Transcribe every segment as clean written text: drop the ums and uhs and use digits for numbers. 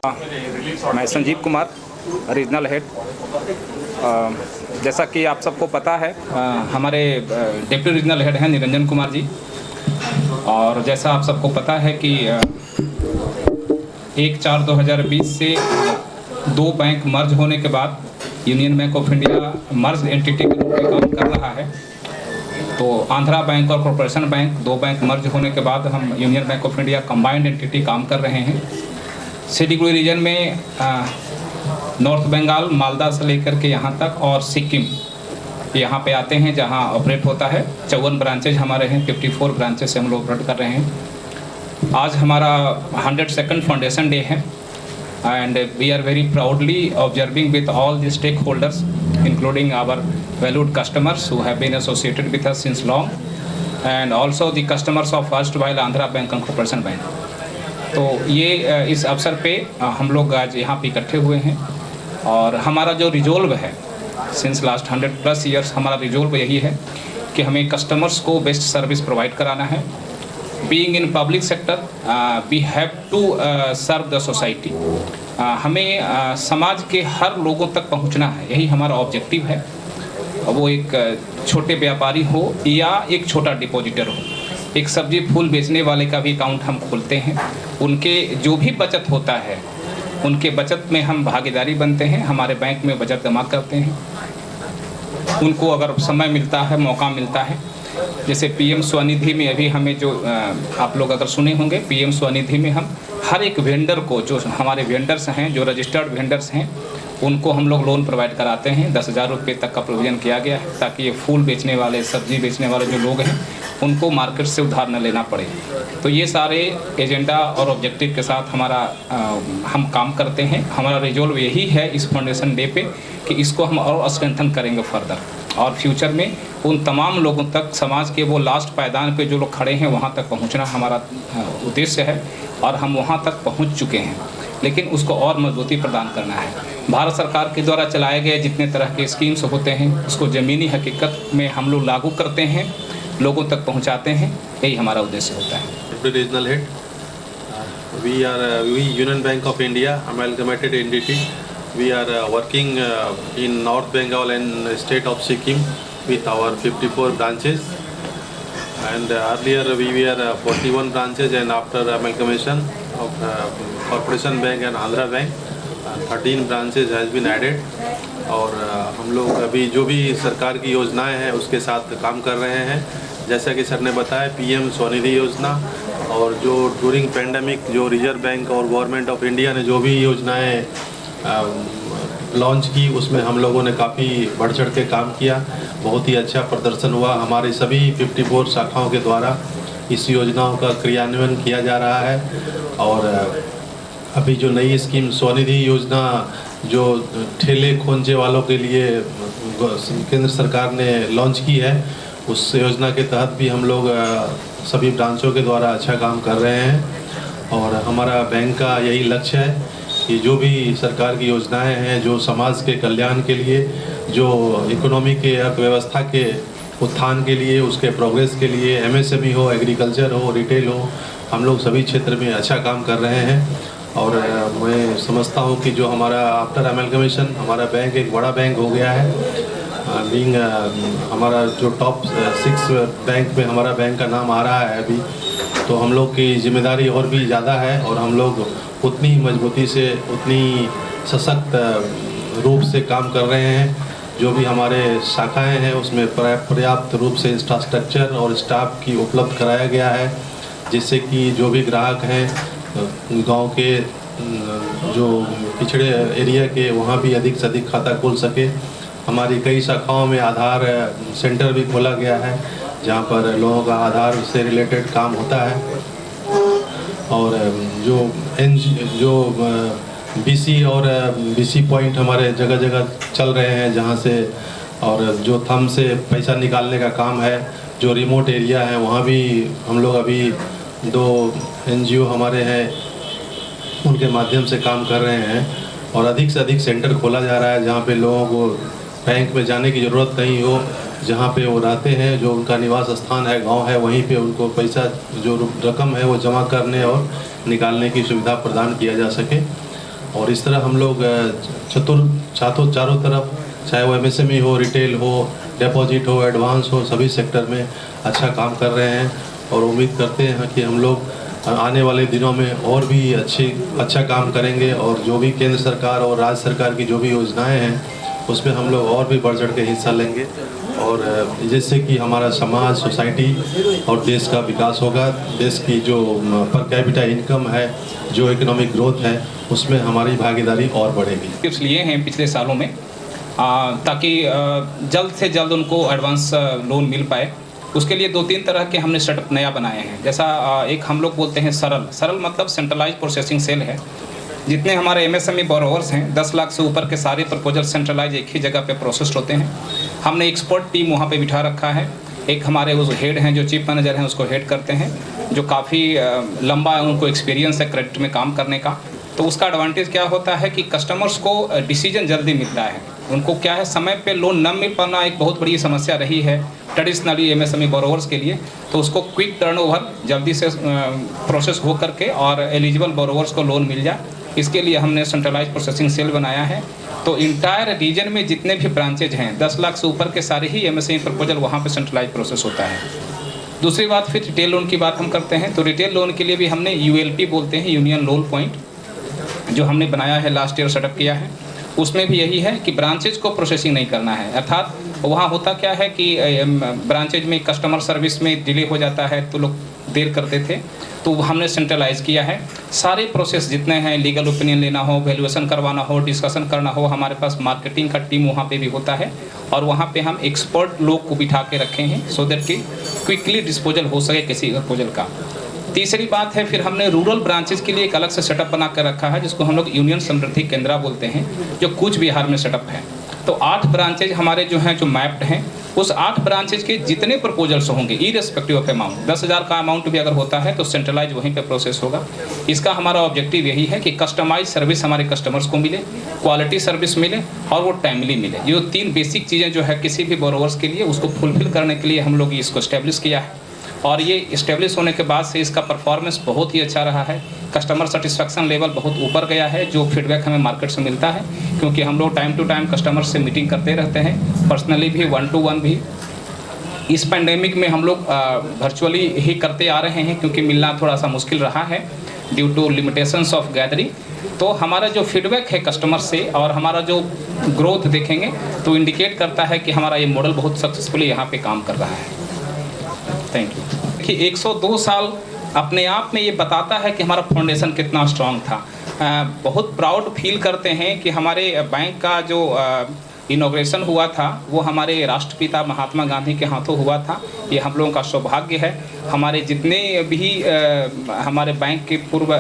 मैं Sanjeev Kumar, regional head. जैसा कि आप सबको पता है, हमारे डिप्टी रीजनल हेड हैं निरंजन कुमार जी। और जैसा आप सबको पता है कि 1/4/2020 से दो बैंक मर्ज होने के बाद union bank of India merge entity के रूप में काम कर रहा है। तो आंध्रा बैंक और कॉरपोरेशन बैंक, दो बैंक मर्ज होने के बाद हम union bank of India combined entity काम कर रहे हैं। सिलीगुड़ी रीजन में नॉर्थ बंगाल, मालदा से लेकर के यहाँ तक और सिक्किम यहाँ पे आते हैं जहाँ ऑपरेट होता है। 54 ब्रांचेज हमारे हैं, 54 ब्रांचेज से हम लोग ऑपरेट कर रहे हैं। आज हमारा 102nd फाउंडेशन डे है and we are very proudly observing with all the stakeholders including our valued customers who have been associated with us since long and also the customers of erstwhile Andhra Bank and Corporation Bank। तो ये इस अवसर पे हम लोग आज यहाँ पे इकट्ठे हुए हैं और हमारा जो रिजोल्व है सिंस लास्ट 100+ ईयर्स, हमारा रिजोल्व यही है कि हमें कस्टमर्स को बेस्ट सर्विस प्रोवाइड कराना है। Being in public sector we have to serve the society. हमें समाज के हर लोगों तक पहुंचना है, यही हमारा ऑब्जेक्टिव है। वो एक छोटे व्यापारी हो या एक छोटा डिपॉजिटर हो, एक सब्जी फूल बेचने वाले का भी अकाउंट हम खोलते हैं। उनके जो भी बचत होता है उनके बचत में हम भागीदारी बनते हैं, हमारे बैंक में बचत जमा करते हैं। उनको अगर समय मिलता है, मौका मिलता है, जैसे पीएम स्वनिधि में अभी हमें जो आप लोग अगर सुने होंगे, पीएम स्वनिधि में हम हर एक वेंडर को, जो हमारे वेंडर्स हैं, जो रजिस्टर्ड वेंडर्स हैं, उनको हम लोग लोन प्रोवाइड कराते हैं। 10,000 रुपये तक का प्रोविज़न किया गया है ताकि ये फूल बेचने वाले, सब्जी बेचने वाले जो लोग हैं उनको मार्केट से उधार न लेना पड़े। तो ये सारे एजेंडा और ऑब्जेक्टिव के साथ हम काम करते हैं। हमारा रिजोल्व यही है इस फाउंडेशन डे पे कि इसको हम और स्ट्रेंथन करेंगे फर्दर और फ्यूचर में उन तमाम लोगों तक, समाज के वो लास्ट पायदान पे जो लोग खड़े हैं वहाँ तक पहुँचना हमारा उद्देश्य है और हम वहाँ तक पहुँच चुके हैं, लेकिन उसको और मजबूती प्रदान करना है। भारत सरकार के द्वारा चलाए गए जितने तरह के स्कीम्स होते हैं उसको ज़मीनी हकीकत में हम लोग लागू करते हैं, लोगों तक पहुंचाते हैं, यही हमारा उद्देश्य होता है। Regional head, we union bank of India amalgamated entity, we are working in North Bengal and state of Sikkim with our 54 branches, and earlier we were 41 branches, and after amalgamation of Corporation Bank and Andhra Bank 13 branches has been added। और हम लोग अभी जो भी सरकार की योजनाएं हैं उसके साथ काम कर रहे हैं। जैसा कि सर ने बताया, पीएम स्वनिधि योजना और जो ड्यूरिंग पेंडेमिक जो रिजर्व बैंक और गवर्नमेंट ऑफ इंडिया ने जो भी योजनाएं लॉन्च की उसमें हम लोगों ने काफ़ी बढ़ चढ़ के काम किया। बहुत ही अच्छा प्रदर्शन हुआ। हमारी सभी 54 शाखाओं के द्वारा इस योजनाओं का क्रियान्वयन किया जा रहा है। और अभी जो नई स्कीम स्वनिधि योजना जो ठेले खोंचे वालों के लिए केंद्र सरकार ने लॉन्च की है, उस योजना के तहत भी हम लोग सभी ब्रांचों के द्वारा अच्छा काम कर रहे हैं। और हमारा बैंक का यही लक्ष्य है कि जो भी सरकार की योजनाएं हैं, जो समाज के कल्याण के लिए, जो इकोनॉमी के अर्थव्यवस्था के उत्थान के लिए, उसके प्रोग्रेस के लिए, एमएसएमई हो, एग्रीकल्चर हो, रिटेल हो, हम लोग सभी क्षेत्र में अच्छा काम कर रहे हैं। और मैं समझता हूँ कि जो हमारा आफ्टर अमेलगमेशन हमारा बैंक एक बड़ा बैंक हो गया है। बीइंग हमारा जो टॉप 6 बैंक में हमारा बैंक का नाम आ रहा है अभी, तो हम लोग की जिम्मेदारी और भी ज़्यादा है और हम लोग उतनी ही मजबूती से, उतनी सशक्त रूप से काम कर रहे हैं। जो भी हमारे शाखाएं हैं उसमें पर्याप्त रूप से इंफ्रास्ट्रक्चर और स्टाफ की उपलब्ध कराया गया है, जिससे कि जो भी ग्राहक हैं गांव के, जो पिछड़े एरिया के, वहाँ भी अधिक से अधिक खाता खोल सके। हमारी कई शाखाओं में आधार सेंटर भी खोला गया है जहाँ पर लोगों का आधार से रिलेटेड काम होता है। और जो बीसी और बीसी पॉइंट हमारे जगह जगह चल रहे हैं जहाँ से, और जो थंब से पैसा निकालने का काम है, जो रिमोट एरिया है वहाँ भी हम लोग अभी 2 NGO हमारे हैं उनके माध्यम से काम कर रहे हैं। और अधिक से अधिक सेंटर खोला जा रहा है जहाँ पे लोगों को बैंक में जाने की ज़रूरत नहीं हो, जहाँ पे वो रहते हैं, जो उनका निवास स्थान है, गांव है, वहीं पे उनको पैसा, जो रकम है वो जमा करने और निकालने की सुविधा प्रदान किया जा सके। और इस तरह हम लोग चारों तरफ, चाहे वो MSME हो, रिटेल हो, डिपॉजिट हो, एडवांस हो, सभी सेक्टर में अच्छा काम कर रहे हैं। और उम्मीद करते हैं कि हम लोग आने वाले दिनों में और भी अच्छा काम करेंगे और जो भी केंद्र सरकार और राज्य सरकार की जो भी योजनाएं हैं उसमें हम लोग और भी बढ़ चढ़ के हिस्सा लेंगे, और जिससे कि हमारा समाज, सोसाइटी और देश का विकास होगा। देश की जो पर कैपिटा इनकम है, जो इकोनॉमिक ग्रोथ है, उसमें हमारी भागीदारी और बढ़ेगी। टिप्स लिए हैं पिछले सालों में ताकि जल्द से जल्द उनको एडवांस लोन मिल पाए। उसके लिए 2-3 तरह के हमने सेटअप नया बनाए हैं। जैसा एक हम लोग बोलते हैं सरल मतलब सेंट्रलाइज प्रोसेसिंग सेल है। जितने हमारे MSME बोरोवर्स हैं 10 लाख से ऊपर के सारे प्रपोजल सेंट्रलाइज एक ही जगह पे प्रोसेस्ड होते हैं। हमने एक्सपर्ट टीम वहाँ पे बिठा रखा है। एक हमारे उस हेड हैं जो चीफ मैनेजर हैं, उसको हेड करते हैं, जो काफ़ी लंबा उनको एक्सपीरियंस है क्रेडिट में काम करने का। तो उसका एडवांटेज क्या होता है कि कस्टमर्स को डिसीजन जल्दी मिलता है। उनको क्या है, समय पे लोन न मिल पाना एक बहुत बड़ी समस्या रही है ट्रेडिशनली MSME बोरोवर्स के लिए। तो उसको क्विक टर्नओवर जल्दी से प्रोसेस हो करके और एलिजिबल बोरोवर्स को लोन मिल जाए, इसके लिए हमने सेंट्रलाइज प्रोसेसिंग सेल बनाया है। तो इंटायर रीजन में जितने भी ब्रांचेज हैं 10 लाख से ऊपर के सारे ही MSME प्रपोजल वहाँ पे सेंट्रलाइज प्रोसेस होता है। दूसरी बात, फिर रिटेल लोन की बात हम करते हैं। तो रिटेल लोन के लिए भी हमने ULP बोलते हैं, यूनियन लोन पॉइंट, जो हमने बनाया है, लास्ट ईयर सेटअप किया है। उसमें भी यही है कि ब्रांचेज को प्रोसेसिंग नहीं करना है। अर्थात वहाँ होता क्या है कि ब्रांचेज में कस्टमर सर्विस में डिले हो जाता है तो लोग देर करते थे, तो हमने सेंट्रलाइज किया है। सारे प्रोसेस जितने हैं, लीगल ओपिनियन लेना हो, वैल्यूएशन करवाना हो, डिस्कशन करना हो, हमारे पास मार्केटिंग का टीम वहाँ पे भी होता है। और वहाँ पे हम एक्सपर्ट लोग को बिठा के रखे हैं सो दैट कि क्विकली डिस्पोजल हो सके किसी प्रपोजल का। तीसरी बात है, फिर हमने रूरल ब्रांचेस के लिए एक अलग से सेटअप बना कर रखा है, जिसको हम लोग यूनियन समृद्धि केंद्र बोलते हैं, जो कूच बिहार में सेटअप है। तो 8 ब्रांचेज हमारे जो हैं, जो मैप्ड हैं, उस 8 ब्रांचेज के जितने प्रपोजल्स होंगे इरेस्पेक्टिव ऑफ अमाउंट, 10,000 का अमाउंट भी अगर होता है तो सेंट्रलाइज वहीं पे प्रोसेस होगा। इसका हमारा ऑब्जेक्टिव यही है कि कस्टमाइज सर्विस हमारे कस्टमर्स को मिले, क्वालिटी सर्विस मिले और वो टाइमली मिले। ये 3 बेसिक चीज़ें जो है किसी भी बोरोवर्स के लिए, उसको फुलफिल करने के लिए हम लोग इसको इस्टेब्लिश किया है। और ये इस्टेब्लिश होने के बाद से इसका परफॉर्मेंस बहुत ही अच्छा रहा है। कस्टमर सेटिस्फैक्शन लेवल बहुत ऊपर गया है, जो फीडबैक हमें मार्केट से मिलता है, क्योंकि हम लोग टाइम टू टाइम कस्टमर से मीटिंग करते रहते हैं, पर्सनली भी, 1 to 1 भी। इस पेंडेमिक में हम लोग वर्चुअली ही करते आ रहे हैं, क्योंकि मिलना थोड़ा सा मुश्किल रहा है due to limitations of gathering. तो हमारा जो फीडबैक है कस्टमर से और हमारा जो ग्रोथ देखेंगे तो इंडिकेट करता है कि हमारा ये मॉडल बहुत सक्सेसफुली यहाँ पे काम कर रहा है। Thank you. देखिए, 102 साल अपने आप में ये बताता है कि हमारा फाउंडेशन कितना स्ट्रांग था। बहुत प्राउड फील करते हैं कि हमारे बैंक का जो इनॉग्रेशन हुआ था वो हमारे राष्ट्रपिता महात्मा गांधी के हाथों हुआ था। ये हम लोगों का सौभाग्य है। हमारे जितने भी हमारे बैंक के पूर्व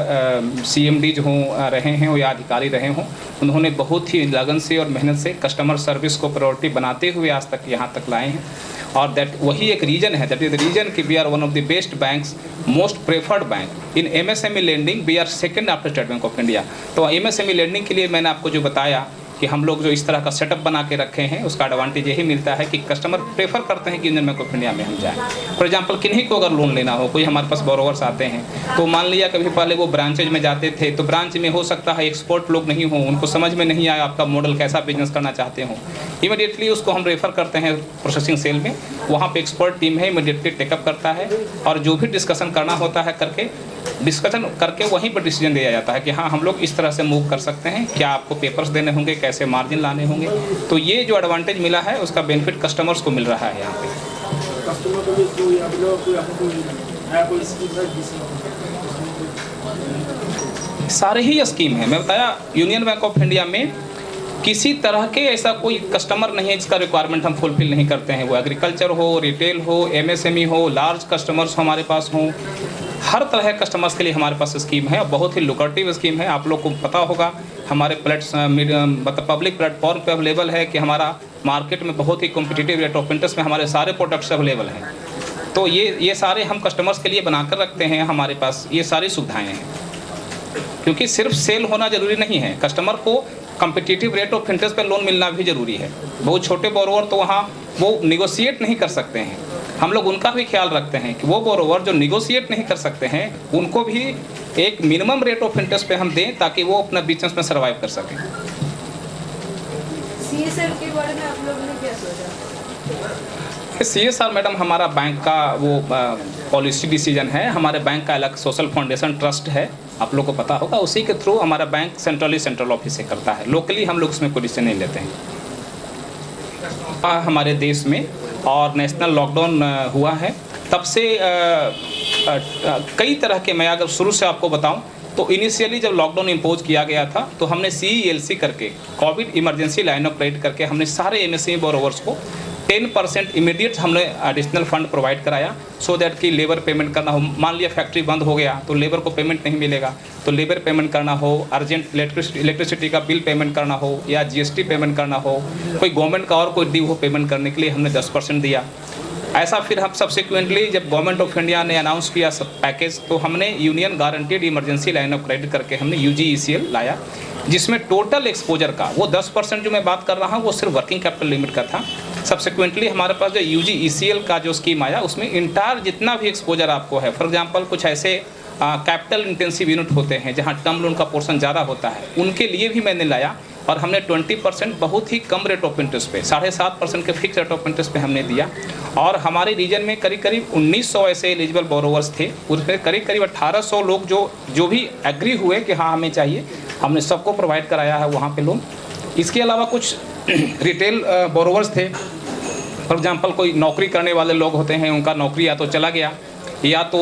CMDs हों रहे हैं या अधिकारी रहे हों, उन्होंने बहुत ही लगन से और मेहनत से कस्टमर सर्विस को प्रायोरिटी बनाते हुए आज तक यहाँ तक लाए हैं। और दैट वही एक रीजन है, दैट इज द रीजन कि we are one of the best banks, most preferred bank in MSME लेंडिंग। We are second after State Bank of India. तो MSME लेंडिंग के लिए मैंने आपको जो बताया कि हम लोग जो इस तरह का सेटअप बना के रखे हैं, उसका एडवांटेज यही मिलता है कि कस्टमर प्रेफर करते हैं कि यूनियन बैंक ऑफ इंडिया में हम जाएं। फॉर एग्जांपल, किन्हीं को अगर लोन लेना हो, कोई हमारे पास बोरोवर्स आते हैं, तो मान लिया कभी पहले वो ब्रांचेज में जाते थे, तो ब्रांच में हो सकता है एक्सपर्ट लोग नहीं हों, उनको समझ में नहीं आया आपका मॉडल कैसा बिजनेस करना चाहते हो। इमीडिएटली उसको हम रेफ़र करते हैं प्रोसेसिंग सेल में, वहाँ पर एक्सपर्ट टीम है, इमीडिएटली टेकअप करता है और जो भी डिस्कशन करना होता है डिस्कशन करके वहीं पर डिसीजन दिया जाता है कि हाँ, हम लोग इस तरह से मूव कर सकते हैं, क्या आपको पेपर्स देने होंगे, कैसे मार्जिन लाने होंगे। तो ये जो एडवांटेज मिला है उसका बेनिफिट कस्टमर्स को मिल रहा है यहाँ पे। सारे ही स्कीम हैं। मैं बताया, यूनियन बैंक ऑफ इंडिया में किसी तरह के ऐसा कोई कस्टमर नहीं है जिसका रिक्वायरमेंट हम फुलफिल नहीं करते हैं। वो एग्रीकल्चर हो, रिटेल हो, MSME हो, लार्ज कस्टमर्स हमारे पास हों, हर तरह के कस्टमर्स के लिए हमारे पास स्कीम है। बहुत ही लुक्रेटिव स्कीम है। आप लोग को पता होगा, हमारे पब्लिक प्लेटफॉर्म पे अवेलेबल है कि हमारा मार्केट में बहुत ही कॉम्पिटिटिव रेट ऑफ इंटरेस्ट में हमारे सारे प्रोडक्ट्स अवेलेबल हैं। तो ये सारे हम कस्टमर्स के लिए बनाकर रखते हैं। हमारे पास ये सारी सुविधाएँ हैं, क्योंकि सिर्फ सेल होना ज़रूरी नहीं है, कस्टमर को कॉम्पिटिटिव रेट ऑफ इंटरेस्ट पर लोन मिलना भी ज़रूरी है। बहुत छोटे बोरोवर तो वहाँ वो निगोशिएट नहीं कर सकते हैं। हम लोग उनका भी ख्याल रखते हैं कि वो बोरोवर जो निगोशिएट नहीं कर सकते हैं उनको भी एक मिनिमम रेट ऑफ इंटरेस्ट पे हम दें ताकि वो अपना बिजनेस में सर्वाइव कर सकें। CSR के बारे में आप लोगों ने क्या सोचा? CSR मैडम हमारा बैंक का वो पॉलिसी डिसीजन है। हमारे बैंक का अलग सोशल फाउंडेशन ट्रस्ट है, आप लोग को पता होगा, उसी के थ्रू हमारा बैंक सेंट्रल ऑफिस से करता है। लोकली हम लोग उसमें कोई डिसीजन नहीं लेते हैं। हमारे देश में और नेशनल लॉकडाउन हुआ है तब से कई तरह के, मैं अगर शुरू से आपको बताऊं तो इनिशियली जब लॉकडाउन इम्पोज किया गया था तो हमने CELC करके Covid emergency line of credit करके हमने सारे MSME बोरोवर्स को 10% इमीडिएट हमने एडिशनल फंड प्रोवाइड कराया सो दैट कि लेबर पेमेंट करना हो। मान लिया फैक्ट्री बंद हो गया तो लेबर को पेमेंट नहीं मिलेगा, तो लेबर पेमेंट करना हो, अर्जेंट इलेक्ट्रिसिटी का बिल पेमेंट करना हो या GST पेमेंट करना हो, कोई गवर्नमेंट का और कोई ड्यू हो पेमेंट करने के लिए हमने 10% दिया। ऐसा फिर हम सब्सिक्वेंटली जब गवर्नमेंट ऑफ इंडिया ने अनाउंस किया सब पैकेज तो हमने union guaranteed emergency line of credit करके हमने UGECL लाया, जिसमें टोटल एक्सपोजर का वो 10% जो मैं बात कर रहा हूँ वो सिर्फ वर्किंग कैपिटल लिमिट का था। सब्सिक्वेंटली हमारे पास जो UGECL का जो स्कीम आया उसमें इंटायर जितना भी एक्सपोजर आपको है, फॉर एग्जांपल कुछ ऐसे कैपिटल इंटेंसिव यूनिट होते हैं जहाँ टर्म लोन का पोर्शन ज़्यादा होता है, उनके लिए भी मैंने लाया और हमने 20% बहुत ही कम रेट ऑफ इंटरेस्ट पे 7.5% के फिक्स रेट ऑफ इंटरेस्ट पे हमने दिया। और हमारे रीजन में करीब 1900 ऐसे एलिजिबल बोरोवर्स थे, उसमें करीब 1800 लोग जो भी एग्री हुए कि हाँ हमें चाहिए, हमने सबको प्रोवाइड कराया है वहाँ पे लोन। इसके अलावा कुछ रिटेल बोरोवर्स थे, फॉर एग्जांपल कोई नौकरी करने वाले लोग होते हैं, उनका नौकरी या तो चला गया या तो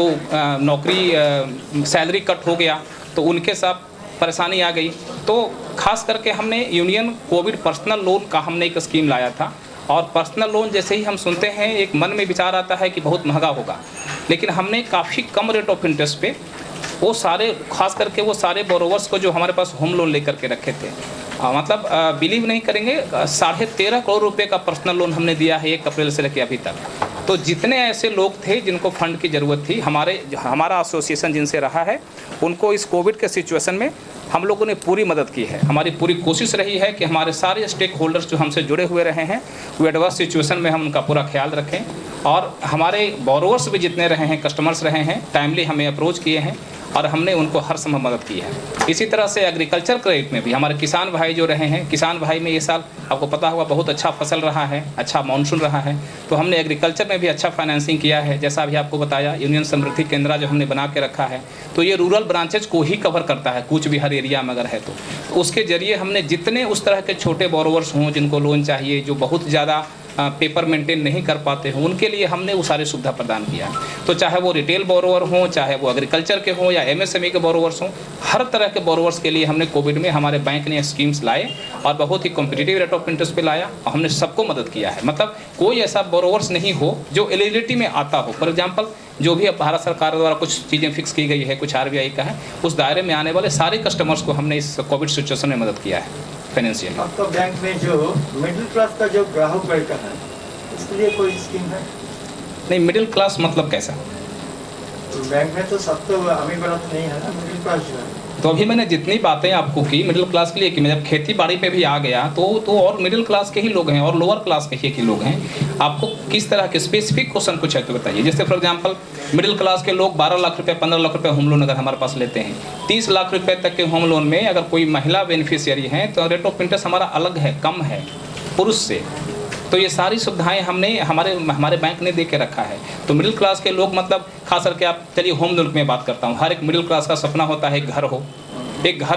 नौकरी सैलरी कट हो गया तो उनके साथ परेशानी आ गई, तो खास करके हमने यूनियन कोविड पर्सनल लोन का हमने एक स्कीम लाया था। और पर्सनल लोन जैसे ही हम सुनते हैं एक मन में विचार आता है कि बहुत महंगा होगा, लेकिन हमने काफ़ी कम रेट ऑफ इंटरेस्ट पे वो सारे, खास करके वो सारे बोरोवर्स को जो हमारे पास होम लोन लेकर के रखे थे, मतलब बिलीव नहीं करेंगे 13.5 करोड़ रुपए का पर्सनल लोन हमने दिया है 1 अप्रैल से लेकर अभी तक। तो जितने ऐसे लोग थे जिनको फंड की ज़रूरत थी, हमारा एसोसिएशन जिनसे रहा है उनको इस कोविड के सिचुएशन में हम लोगों ने पूरी मदद की है। हमारी पूरी कोशिश रही है कि हमारे सारे स्टेक होल्डर्स जो हमसे जुड़े हुए रहे हैं वो एडवर्स सिचुएशन में हम उनका पूरा ख्याल रखें, और हमारे बोरोवर्स भी जितने रहे हैं, कस्टमर्स रहे हैं, टाइमली हमें अप्रोच किए हैं और हमने उनको हर संभव मदद की है। इसी तरह से एग्रीकल्चर क्रेडिट में भी हमारे किसान भाई जो रहे हैं, किसान भाई में ये साल आपको पता होगा बहुत अच्छा फसल रहा है, अच्छा मानसून रहा है, तो हमने एग्रीकल्चर में भी अच्छा फाइनेंसिंग किया है। जैसा अभी आपको बताया यूनियन समृद्धि केंद्र जो हमने बना के रखा है, तो ये रूरल ब्रांचेज को ही कवर करता है, कूच बिहार एरिया में अगर है तो उसके जरिए हमने जितने उस तरह के छोटे बोरोवर्स हों जिनको लोन चाहिए, जो बहुत ज़्यादा पेपर मेंटेन नहीं कर पाते हों, उनके लिए हमने वो सारी सुविधा प्रदान किया। तो चाहे वो रिटेल बोरोवर हों, चाहे वो एग्रीकल्चर के हों या MSME के बोरोवर्स हों, हर तरह के बोरोवर्स के लिए हमने कोविड में हमारे बैंक ने स्कीम्स लाए और बहुत ही कॉम्पिटिटिव रेट ऑफ इंटरेस्ट पे लाया और हमने सबको मदद किया है। मतलब कोई ऐसा बोरोवर्स नहीं हो जो एलिजिबिलिटी में आता हो। फॉर एग्जाम्पल जो भी अब भारत सरकार द्वारा कुछ चीज़ें फिक्स की गई है, कुछ RBI का है, उस दायरे में आने वाले सारे कस्टमर्स को हमने इस कोविड सिचुएशन में मदद किया है फाइनेंशियल। आपका बैंक में जो मिडिल क्लास का जो ग्राहक वर्ग है इसके लिए कोई स्कीम है? नहीं, मिडिल क्लास मतलब कैसा? बैंक में तो सब तो अमीर बड़ा तो नहीं है ना, मिडिल क्लास जो है। तो अभी मैंने जितनी बातें आपको की मिडिल क्लास के लिए कि मैं जब खेती बाड़ी पे भी आ गया तो और मिडिल क्लास के ही लोग हैं और लोअर क्लास के ही लोग हैं। आपको किस तरह के स्पेसिफिक क्वेश्चन कुछ है तो बताइए। जैसे फॉर एग्जांपल मिडिल क्लास के लोग 12 लाख रुपए 15 लाख रुपए होम लोन अगर हमारे पास लेते हैं, 30 लाख रुपए तक के होम लोन में अगर कोई महिला बेनिफिशियरी हैं तो रेट ऑफ इंटरेस्ट हमारा अलग है, कम है पुरुष से। तो ये सारी सुविधाएं हमने हमारे बैंक ने दे के रखा है। तो मिडिल क्लास के लोग मतलब खास करके आप चलिए होम लोन में बात करता हूँ, हर एक मिडिल क्लास का सपना होता है एक घर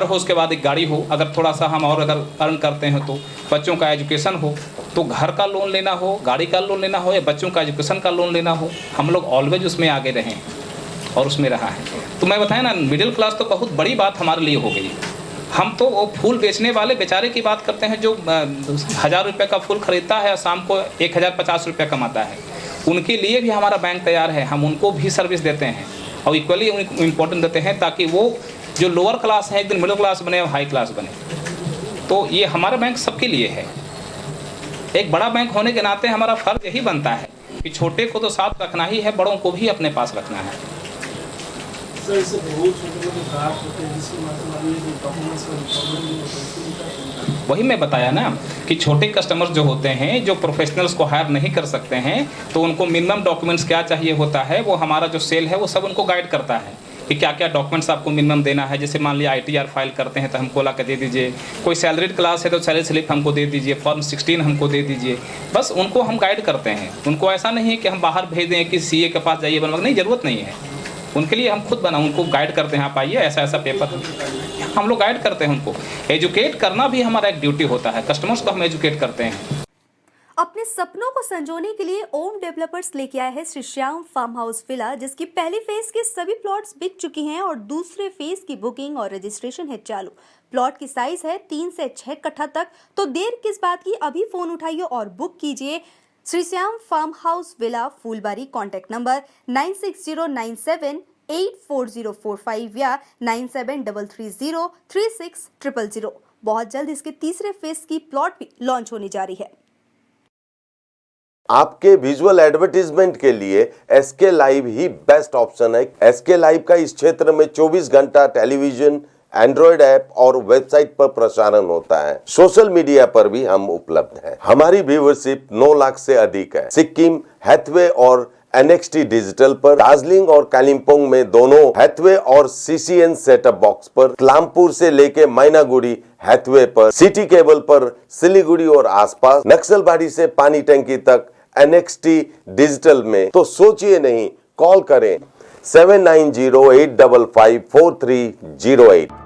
हो, उसके बाद एक गाड़ी हो, अगर थोड़ा सा हम और अगर अर्न करते हैं तो बच्चों का एजुकेशन हो, तो घर का लोन लेना हो, गाड़ी का लोन लेना हो या बच्चों का एजुकेशन का लोन लेना हो, हम लोग ऑलवेज उसमें आगे रहे और उसमें रहा है। तो मैं बताया ना, मिडिल क्लास तो बहुत बड़ी बात हमारे लिए हो गई। हम तो वो फूल बेचने वाले बेचारे की बात करते हैं जो 1000 रुपये का फूल खरीदता है और शाम को 1050 रुपये कमाता है, उनके लिए भी हमारा बैंक तैयार है। हम उनको भी सर्विस देते हैं और इक्वली इम्पोर्टेंट देते हैं ताकि वो जो लोअर क्लास है एक दिन मिडिल क्लास बने और हाई क्लास बने। तो ये हमारा बैंक सबके लिए है। एक बड़ा बैंक होने के नाते हमारा फर्ज यही बनता है कि छोटे को तो साथ रखना ही है, बड़ों को भी अपने पास रखना है। सर इससे बहुत छोटे छोटे ड्राफ्ट होते हैं जिसके माध्यम से ये डॉक्यूमेंट्स का प्रॉब्लम नहीं होता इसके लिए क्या सुविधा है? वही मैं बताया ना कि छोटे कस्टमर जो होते हैं, जो प्रोफेशनल्स को हायर नहीं कर सकते हैं, तो उनको मिनिमम डॉक्यूमेंट्स क्या चाहिए होता है, वो हमारा जो सेल है वो सब उनको गाइड करता है कि क्या क्या डॉक्यूमेंट्स आपको मिनिमम देना है। जैसे मान लिया ITR फाइल करते हैं तो हमको ला के दे दीजिए, कोई सैलरीड क्लास है तो सैलरी स्लिप हमको दे दीजिए, फॉर्म 16 हमको दे दीजिए। बस उनको हम गाइड करते हैं। उनको ऐसा नहीं है कि हम बाहर भेज दें कि CA के पास जाइए बनवा, नहीं, ज़रूरत नहीं है। उनके लिए हम खुद उनको गाइड करते हैं, आप आइए ऐसा ऐसा पेपर, हम लोग गाइड करते हैं उनको। एजुकेट करना भी हमारा एक ड्यूटी होता है, कस्टमर्स को हम एजुकेट करते हैं। अपने सपनों को संजोने के लिए ओम डेवलपर्स लेके आए हैं Shri Shyam farm house villa, जिसकी पहली फेज के सभी प्लॉट्स बिक चुकी हैं और दूसरे फेज की बुकिंग और रजिस्ट्रेशन है चालू। प्लॉट की साइज है 3 से 6 कट्ठा तक, तो देर किस बात की, अभी फोन उठाइए और बुक कीजिए। Shri Shyam farm house villa, Phulbari. Contact number 9609784045 या 9733036000। बहुत जल्द इसके तीसरे फेज की प्लॉट भी लॉन्च होने जा रही है। आपके विजुअल एडवर्टीजमेंट के लिए SK लाइव ही बेस्ट ऑप्शन है। SK लाइव का इस क्षेत्र में 24 घंटा टेलीविजन, एंड्रॉइड ऐप और वेबसाइट पर प्रसारण होता है। सोशल मीडिया पर भी हम उपलब्ध हैं। हमारी व्यूवरशिप 9 लाख से अधिक है। सिक्किम, हैथवे और NXT डिजिटल पर, दार्जिलिंग और कालिम्पोंग में दोनों हैथवे और CCN सेटअप बॉक्स पर, क्लामपुर से लेके मैनागुड़ी हैथवे पर, सिटी केबल पर सिलीगुड़ी और आसपास, नक्सलबाड़ी से पानी टंकी तक NXT डिजिटल में। तो सोचिए नहीं, कॉल करें 7908554308।